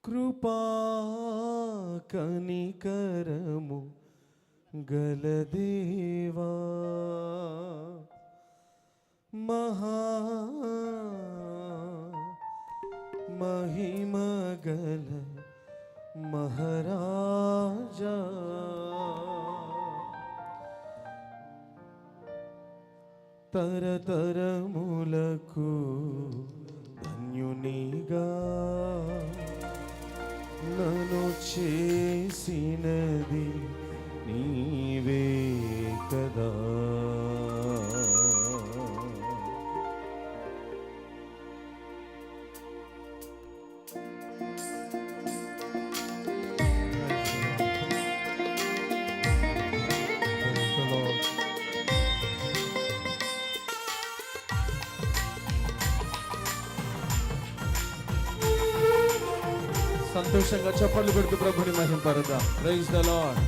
కృపా కనికరము గలదేవా మహా మహిమగల మహారాజా తరతరములకు ధన్యునిగా నన్ను చేసినది నీవే కదా. సంతోషంగా చప్పట్లు పెడుతూ ప్రభుని మహింపరుద్దాం. Praise the lord.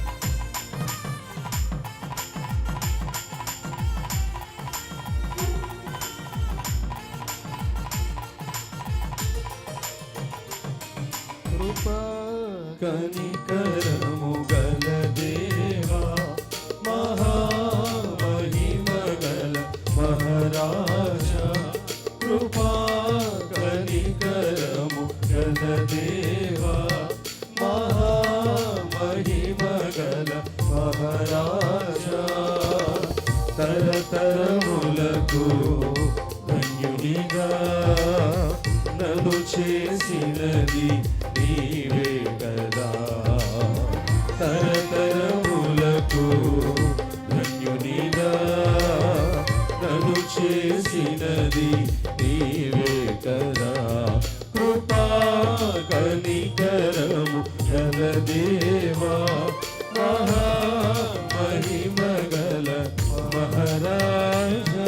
కృపా కనికరము గల దేవా మహా మహిమగల మహారాజా కృపా కనికరము గల దేవా మహా మహిమగల మహారాజా తరతరములకు ధన్యునిగా నన్ను చేసినది నీవే కదా. తరతరములకు ధన్యునిగా నన్ను చేసినది నీవే కదా. కృపా కనికరము గల దేవా మహా మహిమగల మహారాజా.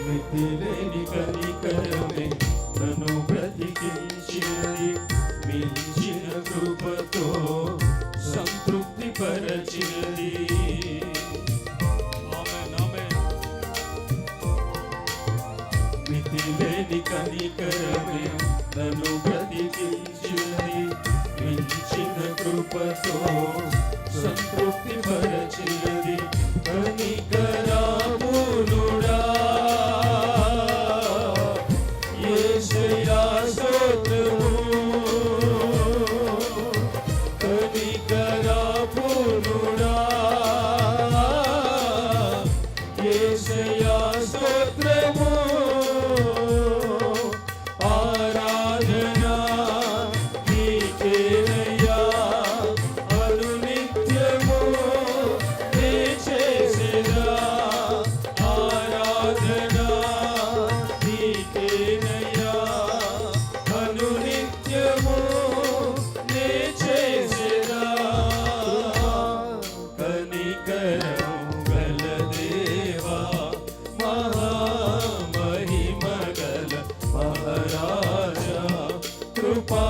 మితిలేని కనికరమే నన్ను బ్రతికించినది, మించిన కృపతో సంతృప్తి పరచినది. మితిలేని కనికరమే నన్ను బ్రతికించినది, మించిన కృపతో సంతృప్తి పరచినది. కనికరాములుడా యేసయ్యా స్తోత్రము, కనికరాములుడా యేసయ్యా స్తోత్రము. ఆరాధనా నీకేనయ్యా అనునిత్యము నే చేసేదా. ఆరాధనా నీకేనయ్యా అనునిత్యము నే చేసేదా. కనికరము గల దేవా మహా మహిమగల మహారాజా కృపా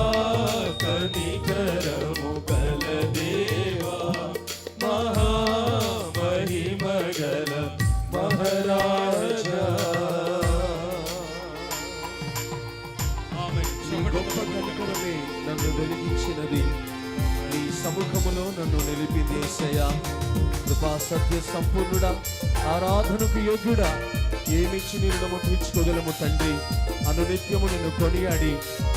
కనికరము గల దేవా మహా మహిమగల మహారాజా. నీ గొప్ప కనికరమే నన్ను వెలిగించినది, నీ సముఖములో నన్ను నిలిపింది యేసయ్యా. కృపా సత్య సంపూర్ణుడా, ఆరాధనకు యోగ్యుడా, ఏమిచ్చి నిన్ను నమ్మకించుకోగలము తండ్రి. అనునిత్యము నిన్ను కొనియాడి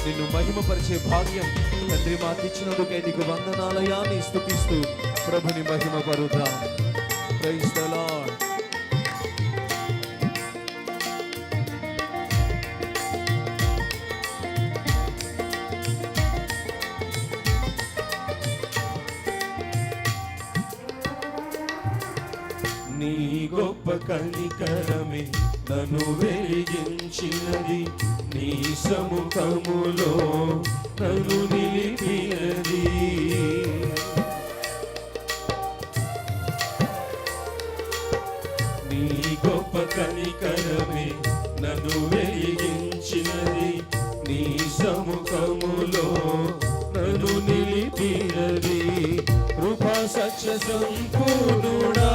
నిన్ను మహిమపరిచే భాగ్యం తండ్రి మాకిచ్చినందుకే నీకు వందనాలయా. నీ స్తుతిస్తూ ప్రభుని మహిమ పరుద్దాం. Praise the Lord. కనికరమే నన్ను వెలిగించినది, నీ సముఖములో నన్ను నిలిపినది. నీ గొప్ప కనికరమే నన్ను వెలిగించినది, నీ సముఖములో నన్ను నిలిపినది. కృపా సత్య సంపూర్ణుడా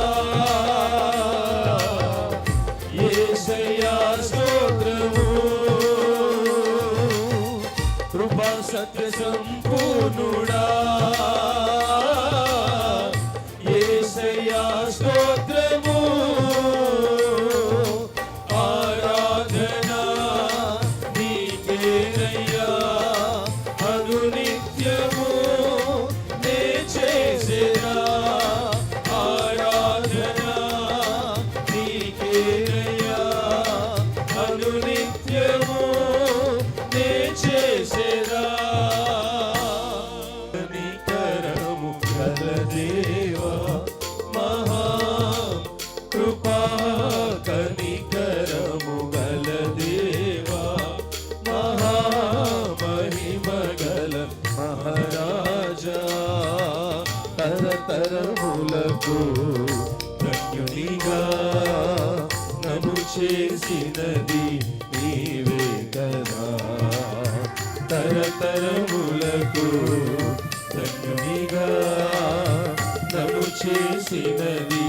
యేసయ్యా స్తోత్రము. కృపా సత్య సంపూర్ణుడా యేసయ్యా స్తోత్రము. ఆరాధనా నీకేనయ్యా అనునిత్యము నే చేసేదా. ఆరాధనా నీకేనయ్యా అనునిత్యము నే చేసేదా. కనికరము గల దేవా మహా కృపా, కనికరము గల దేవా మహా మహిమ గల మహారాజా. తరతరములకు ధన్యునిగా నన్ను చేసినది నీవే కదా. తరతరములకు ధన్యునిగా నన్ను చేసినది